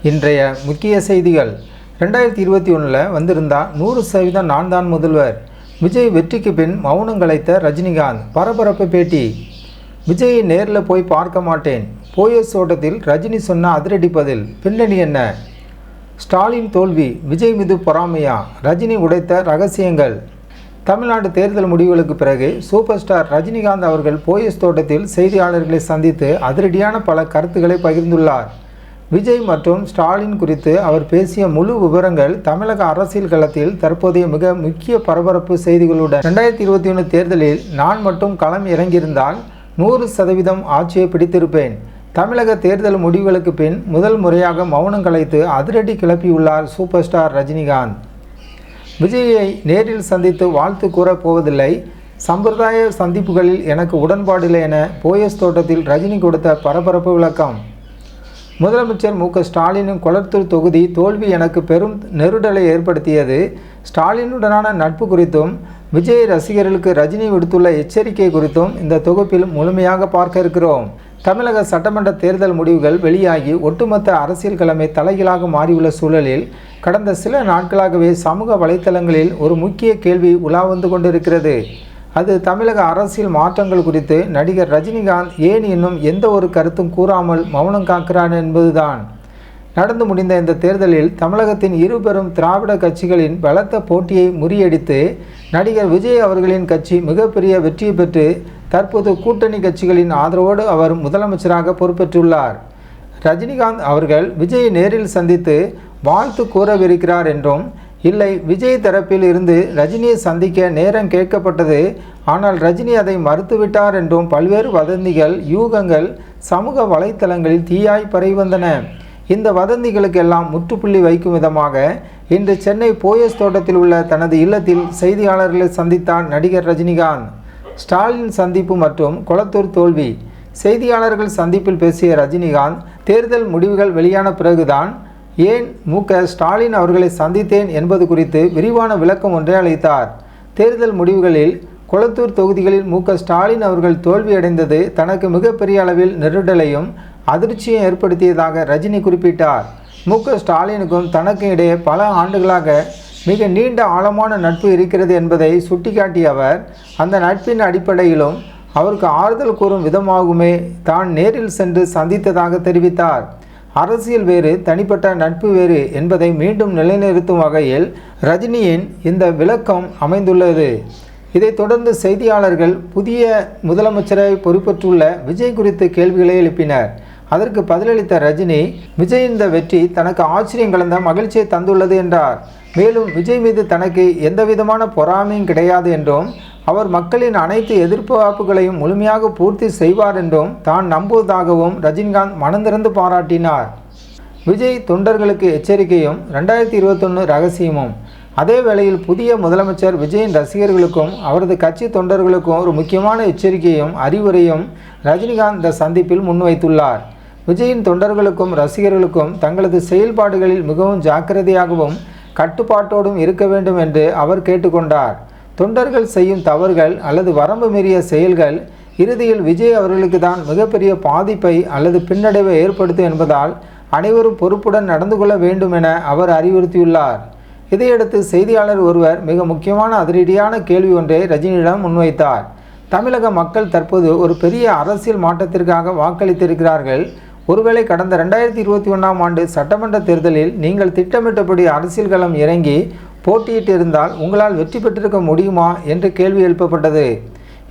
இன்றைய முக்கிய செய்திகள். 2021 வந்திருந்தா 100% நான் தான் முதல்வர். விஜய் வெற்றிக்கு பின் மௌனம் கலைத்த ரஜினிகாந்த் பரபரப்பு பேட்டி. விஜயை நேரில் போய் பார்க்க மாட்டேன். போயஸ் ஓட்டத்தில் ரஜினி சொன்ன அதிரடி பதில். பின்னணி என்ன? ஸ்டாலின் தோல்வி விஜய் மீது பொறாமையா? ரஜினி உடைத்த ரகசியங்கள். தமிழ்நாடு தேர்தல் முடிவுகளுக்கு பிறகு சூப்பர் ஸ்டார் ரஜினிகாந்த் அவர்கள் போயஸ் தோட்டத்தில் செய்தியாளர்களை சந்தித்து அதிரடியான பல கருத்துக்களை பகிர்ந்துள்ளார். விஜய் மற்றும் ஸ்டாலின் குறித்து அவர் பேசிய முழு விவரங்கள் தமிழக அரசியல் களத்தில் தற்போதைய மிக முக்கிய பரபரப்பு செய்திகளுடன் 2021 தேர்தலில் நான் மட்டும் களம் இறங்கியிருந்தால் 100% ஆட்சியை பிடித்திருப்பேன். தமிழக தேர்தல் முடிவுகளுக்கு பின் முதல் முறையாக மௌனம் கலைத்து அதிரடி கிளப்பியுள்ளார் சூப்பர் ஸ்டார் ரஜினிகாந்த். விஜயை நேரில் சந்தித்து வாழ்த்து கூறப் போவதில்லை. சம்பிரதாய சந்திப்புகளில் எனக்கு உடன்பாடில்லை என போயஸ் தோட்டத்தில் ரஜினி கொடுத்த பரபரப்பு விளக்கம். முதலமைச்சர் ஸ்டாலினின் கொளத்தூர் தொகுதி தோல்வி எனக்கு பெரும் நெருடலை ஏற்படுத்தியது. ஸ்டாலினுடனான நட்பு குறித்தும் விஜய் ரசிகர்களுக்கு ரஜினி விடுத்துள்ள எச்சரிக்கை குறித்தும் இந்த தொகுப்பில் முழுமையாக பார்க்க இருக்கிறோம். தமிழக சட்டமன்ற தேர்தல் முடிவுகள் வெளியாகி ஒட்டுமொத்த அரசியல் கிழமை தலைகீழாக மாறியுள்ள சூழலில் கடந்த சில நாட்களாகவே சமூக வலைத்தளங்களில் ஒரு முக்கிய கேள்வி உலா வந்து கொண்டிருக்கிறது. அது தமிழக அரசியல் மாற்றங்கள் குறித்து நடிகர் ரஜினிகாந்த் ஏன் இன்னும் எந்த ஒரு கருத்தும் கூறாமல் மௌனம் காக்கிறார் என்பதுதான். நடந்து முடிந்த இந்த தேர்தலில் தமிழகத்தின் இருபெரும் திராவிட கட்சிகளின் பலத்த போட்டியை முறியடித்து நடிகர் விஜய் அவர்களின் கட்சி மிகப்பெரிய வெற்றியை பெற்று தற்போது கூட்டணி கட்சிகளின் ஆதரவோடு அவர் முதலமைச்சராக பொறுப்பேற்றுள்ளார். ரஜினிகாந்த் அவர்கள் விஜயை நேரில் சந்தித்து வாழ்த்து கூறவிருக்கிறார் என்றும், இல்லை விஜய் தரப்பில் இருந்து ரஜினியை சந்திக்க நேரம் கேட்கப்பட்டது, ஆனால் ரஜினி அதை மறுத்துவிட்டார் என்றும் பல்வேறு வதந்திகள் யூகங்கள் சமூக வலைத்தளங்களில் தீயாய் பரவி வந்தன. இந்த வதந்திகளுக்கெல்லாம் முற்றுப்புள்ளி வைக்கும் விதமாக இன்று சென்னை போயஸ் தோட்டத்தில் உள்ள தனது இல்லத்தில் செய்தியாளர்களை சந்தித்தார் நடிகர் ரஜினிகாந்த். ஸ்டாலின் சந்திப்பு மற்றும் கொளத்தூர் தோல்வி. செய்தியாளர்கள் சந்திப்பில் பேசிய ரஜினிகாந்த், தேர்தல் முடிவுகள் வெளியான பிறகுதான் ஏன் ஸ்டாலின் அவர்களை சந்தித்தேன் என்பது குறித்து விரிவான விளக்கம் ஒன்றை அளித்தார். தேர்தல் முடிவுகளில் கொளத்தூர் தொகுதிகளில் ஸ்டாலின் அவர்கள் தோல்வியடைந்தது தனக்கு மிகப்பெரிய அளவில் நெருடலையும் அதிர்ச்சியும் ஏற்படுத்தியதாக ரஜினி குறிப்பிட்டார். ஸ்டாலினுக்கும் தனக்கு இடையே பல ஆண்டுகளாக மிக நீண்ட ஆழமான நட்பு இருக்கிறது என்பதை சுட்டிக்காட்டிய அவர், அந்த நட்பின் அடிப்படையிலும் அவருக்கு ஆறுதல் கூறும் விதமாகவுமே தான் நேரில் சென்று சந்தித்ததாக தெரிவித்தார். அரசியல் வேறு, தனிப்பட்ட நட்பு வேறு என்பதை மீண்டும் நிலைநிறுத்தும் வகையில் ரஜினியின் இந்த விளக்கம் அமைந்துள்ளது. இதைத் தொடர்ந்து செய்தியாளர்கள் புதிய முதலமைச்சரை பொறுப்பேற்றுள்ள விஜய் குறித்து கேள்விகளை எழுப்பினர். அதற்கு பதிலளித்த ரஜினி, விஜய் இந்த வெற்றி தனக்கு ஆச்சரியம் கலந்த மகிழ்ச்சியை தந்துள்ளது என்றார். மேலும் விஜய் மீது தனக்கு எந்தவிதமான பொறாமையும் கிடையாது என்றும், அவர் மக்களின் அனைத்து எதிர்பார்ப்புகளையும் முழுமையாக பூர்த்தி செய்வார் என்றும் தான் நம்புவதாகவும் ரஜினிகாந்த் மனந்திறந்து பாராட்டினார். விஜய் தொண்டர்களுக்கு எச்சரிக்கையும் 2021 ரகசியமும். அதே வேளையில் புதிய முதலமைச்சர் விஜயின் ரசிகர்களுக்கும் அவரது கட்சி தொண்டர்களுக்கும் ஒரு முக்கியமான எச்சரிக்கையும் அறிவுரையும் ரஜினிகாந்த் இந்த சந்திப்பில் முன்வைத்துள்ளார். விஜயின் தொண்டர்களுக்கும் ரசிகர்களுக்கும் தங்களது செயல்பாடுகளில் மிகவும் ஜாக்கிரதையாகவும் கட்டுப்பாட்டோடும் இருக்க வேண்டும் என்று அவர் கேட்டுக்கொண்டார். தொண்டர்கள் செய்யும் தவறுகள் அல்லது வரம்பு மீறிய செயல்கள் இறுதியில் விஜய் அவர்களுக்கு தான் மிகப்பெரிய பாதிப்பை அல்லது பின்னடைவை ஏற்படுத்தும் என்பதால் அனைவரும் பொறுப்புடன் நடந்து கொள்ள வேண்டும் என அவர் அறிவுறுத்தியுள்ளார். இதையடுத்து செய்தியாளர் ஒருவர் மிக முக்கியமான அதிரடியான கேள்வி ஒன்றை ரஜினியிடம் முன்வைத்தார். தமிழக மக்கள் தற்போது ஒரு பெரிய அரசியல் மாற்றத்திற்காக வாக்களித்திருக்கிறார்கள். ஒருவேளை கடந்த 2021 ஆண்டு சட்டமன்ற தேர்தலில் நீங்கள் திட்டமிட்டபடி அரசியல் களம் இறங்கி போட்டியிட்டிருந்தால் உங்களால் வெற்றி பெற்றிருக்க முடியுமா என்று கேள்வி எழுப்பப்பட்டது.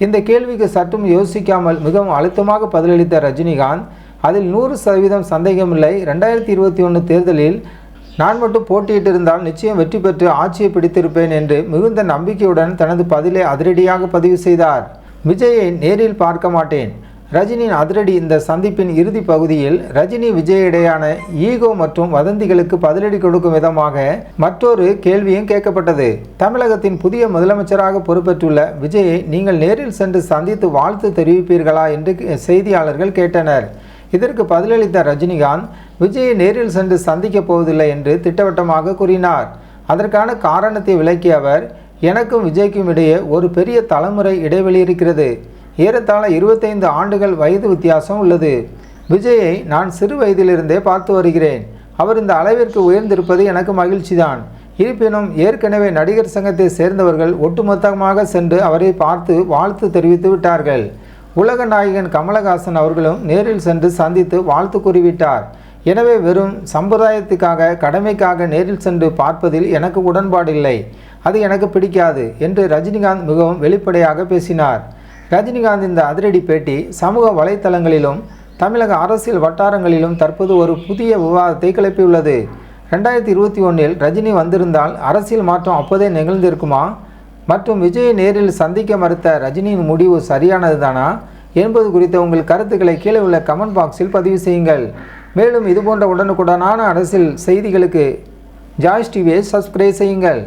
இந்த கேள்விக்கு சற்றும் யோசிக்காமல் மிகவும் அழுத்தமாக பதிலளித்த ரஜினிகாந்த், அதில் 100% சந்தேகமில்லை. 2021 தேர்தலில் நான் மட்டும் போட்டியிட்டிருந்தால் நிச்சயம் வெற்றி பெற்று ஆட்சியை பிடித்திருப்பேன் என்று மிகுந்த நம்பிக்கையுடன் தனது பதிலை அதிரடியாக பதிவு செய்தார். விஜயை நேரில் பார்க்க மாட்டேன். ரஜினியின் அதிரடி. இந்த சந்திப்பின் இறுதி பகுதியில் ரஜினி விஜய் இடையான ஈகோ மற்றும் வதந்திகளுக்கு பதிலடி கொடுக்கும் விதமாக மற்றொரு கேள்வியும் கேட்கப்பட்டது. தமிழகத்தின் புதிய முதலமைச்சராக பொறுப்பேற்றுள்ள விஜயை நீங்கள் நேரில் சென்று சந்தித்து வாழ்த்து தெரிவிப்பீர்களா என்று செய்தியாளர்கள் கேட்டனர். இதற்கு பதிலளித்த ரஜினிகாந்த், விஜயை நேரில் சென்று சந்திக்கப் போவதில்லை என்று திட்டவட்டமாக கூறினார். அதற்கான காரணத்தை விளக்கிய அவர், எனக்கும் விஜய்க்கும் இடையே ஒரு பெரிய தலைமுறை இடைவெளி இருக்கிறது. ஏறத்தாழ 25 ஆண்டுகள் வயது வித்தியாசம் உள்ளது. விஜயை நான் சிறு வயதிலிருந்தே பார்த்து வருகிறேன். அவர் இந்த அளவிற்கு உயர்ந்திருப்பது எனக்கு மகிழ்ச்சிதான். இருப்பினும் ஏற்கனவே நடிகர் சங்கத்தை சேர்ந்தவர்கள் ஒட்டுமொத்தமாக சென்று அவரை பார்த்து வாழ்த்து தெரிவித்து விட்டார்கள். உலக நாயகன் கமலஹாசன் அவர்களும் நேரில் சென்று சந்தித்து வாழ்த்து கூறிவிட்டார். எனவே வெறும் சம்பிரதாயத்துக்காக கடமைக்காக நேரில் சென்று பார்ப்பதில் எனக்கு உடன்பாடில்லை, அது எனக்கு பிடிக்காது என்று ரஜினிகாந்த் மிகவும் வெளிப்படையாக பேசினார். ரஜினிகாந்த் இந்த அதிரடி பேட்டி சமூக வலைத்தளங்களிலும் தமிழக அரசியல் வட்டாரங்களிலும் தற்போது ஒரு புதிய விவாதத்தை கிளப்பியுள்ளது. 2021 ரஜினி வந்திருந்தால் அரசியல் மாற்றம் அப்போதே நிகழ்ந்திருக்குமா? மற்றும் விஜயை நேரில் சந்திக்க மறுத்த ரஜினியின் முடிவு சரியானதுதானா என்பது குறித்த உங்கள் கருத்துக்களை கீழே உள்ள கமெண்ட் பாக்ஸில் பதிவு செய்யுங்கள். மேலும் இதுபோன்ற உடனுக்குடனான அரசியல் செய்திகளுக்கு ஜாய்ஸ் டிவியை சப்ஸ்கிரைப் செய்யுங்கள்.